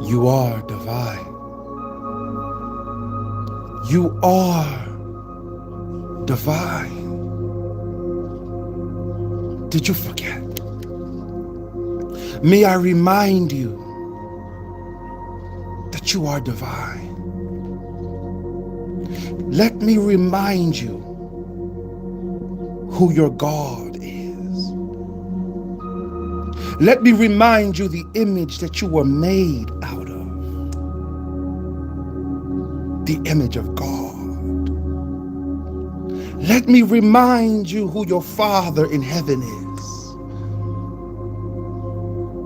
You are divine. You are divine. Did you forget? May I remind you that you are divine. Let me remind you who your God is. Let me remind you the image that you were made out of. The image of God. Let me remind you who your Father in heaven is.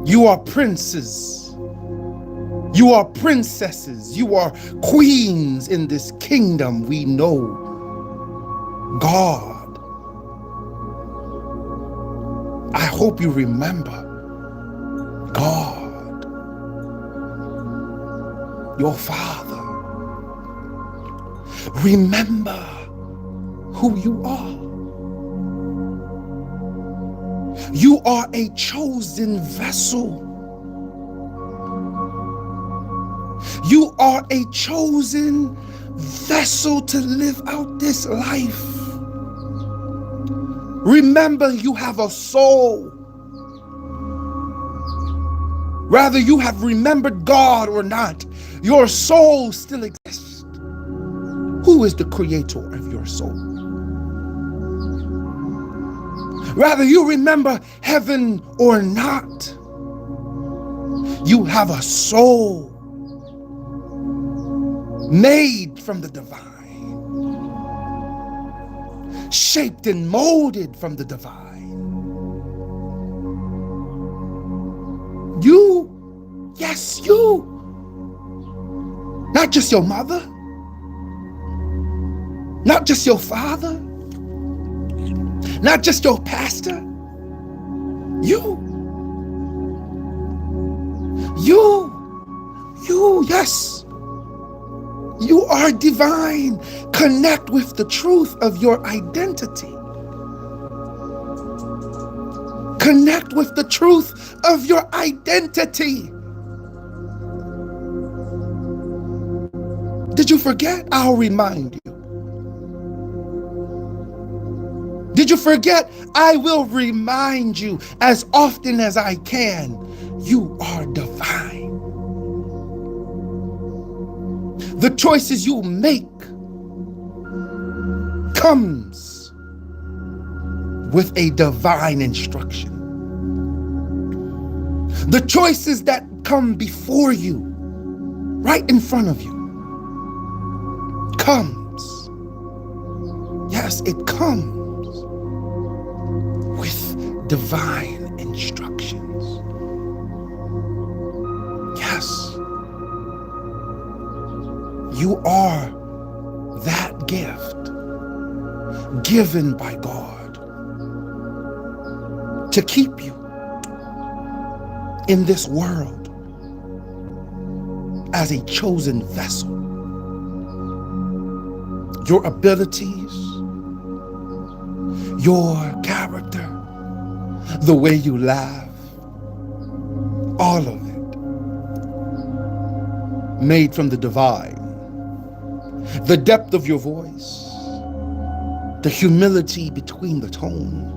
You are princes. You are princesses. You are queens in this kingdom. We know God. I hope you remember God, your Father. Remember who you are. You are a chosen vessel. You are a chosen vessel to live out this life. Remember, you have a soul. Whether you have remembered God or not, your soul still exists. Who is the creator of your soul? Whether you remember heaven or not, you have a soul made from the divine, shaped and molded from the divine. You, yes, you, not just your mother, not just your father, not just your pastor. You, yes, you are divine. Connect with the truth of your identity. Connect with the truth of your identity. Did you forget? I'll remind you. Did you forget? I will remind you as often as I can. You are divine. The choices you make comes with a divine instruction. The choices that come before you, right in front of you, comes. Yes, it comes with divine instructions. Yes. You are that gift given by God to keep you in this world as a chosen vessel. Your abilities, your character, the way you laugh, all of it made from the divine. The depth of your voice, the humility between the tones,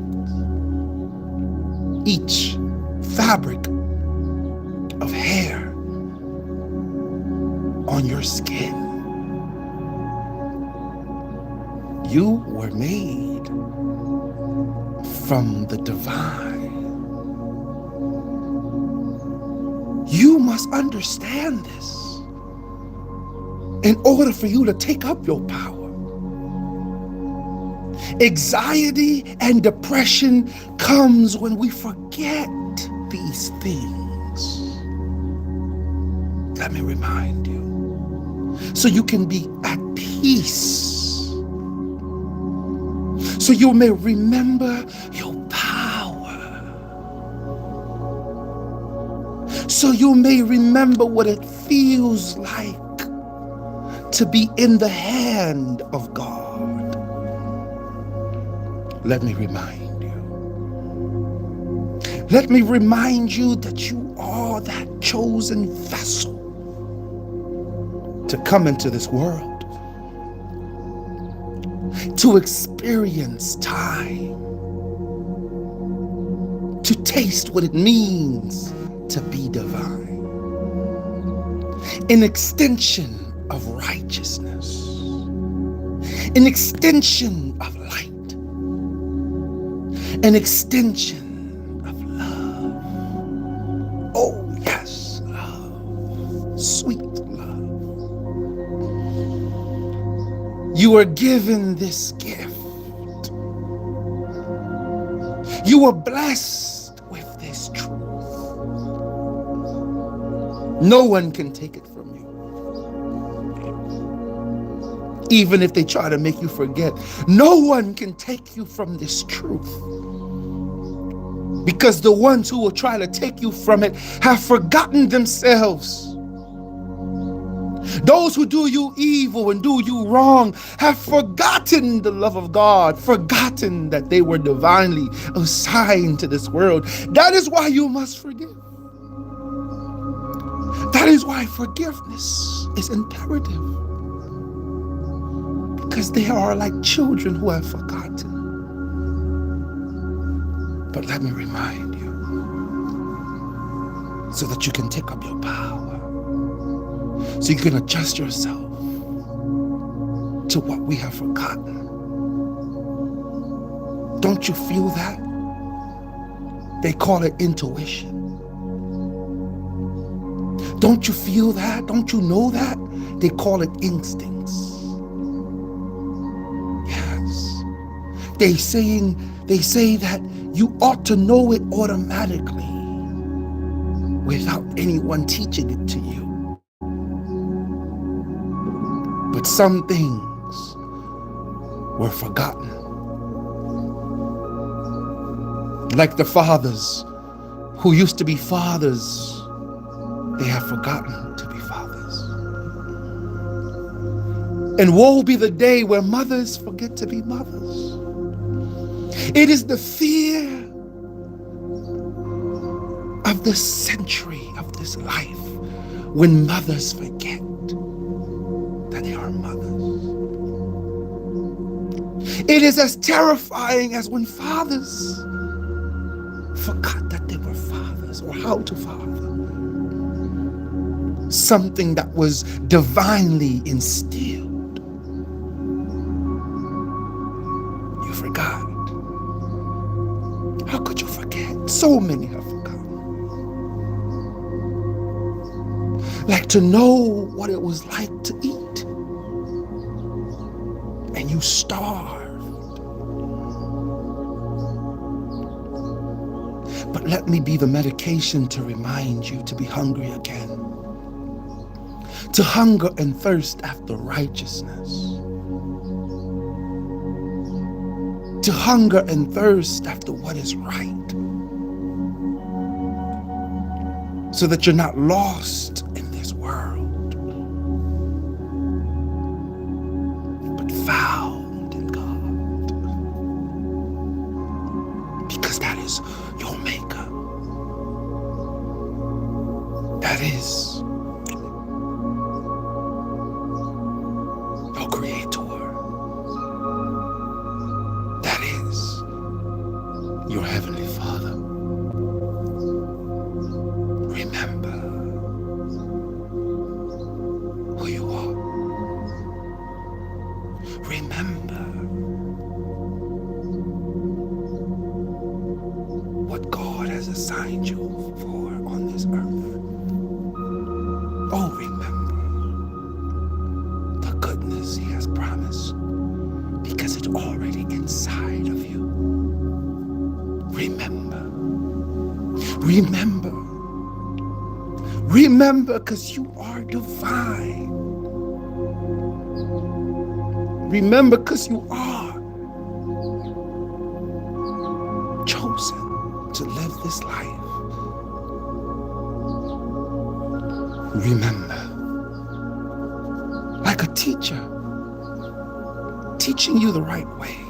each fabric of hair on your skin. You were made from the divine. You must understand this in order for you to take up your power. Anxiety and depression comes when we forget these things. Let me remind you, so you can be at peace, so you may remember your power, so you may remember what it feels like to be in the hand of God. Let me remind you. Let me remind you that you are that chosen vessel to come into this world, to experience time, to taste what it means to be divine, an extension of righteousness, an extension of light, an extension of love. Oh yes, love, sweet love. You are given this gift. You are blessed with this truth. No one can take it from you. Even if they try to make you forget, no one can take you from this truth. Because the ones who will try to take you from it have forgotten themselves. Those who do you evil and do you wrong have forgotten the love of God, forgotten that they were divinely assigned to this world. That is why you must forgive. That is why forgiveness is imperative. Because they are like children who have forgotten. But let me remind you, so that you can take up your power, so you can adjust yourself to what we have forgotten. Don't you feel that? They call it intuition. Don't you feel that? Don't you know that? They call it instincts. Yes. They say that you ought to know it automatically without anyone teaching it to you. But some things were forgotten. Like the fathers who used to be fathers, they have forgotten to be fathers. And woe be the day where mothers forget to be mothers. It is the fear of the century of this life when mothers forget that they are mothers. It is as terrifying as when fathers forgot that they were fathers or how to father. Something that was divinely instilled. You forgot. How could you forget? So many have forgotten. Like to know what it was like to eat. And you starved. But let me be the medication to remind you to be hungry again. To hunger and thirst after righteousness. To hunger and thirst after what is right. So that you're not lost in this world, but found in God. Because that is your maker. That is your creator. That is your heavenly Father. Remember who you are. Remember what God has assigned you for on this earth. Oh, remember the goodness He has promised, because it's already inside of you. Remember. Remember. Remember, because you are divine. Remember, because you are chosen to live this life. Remember, like a teacher teaching you the right way.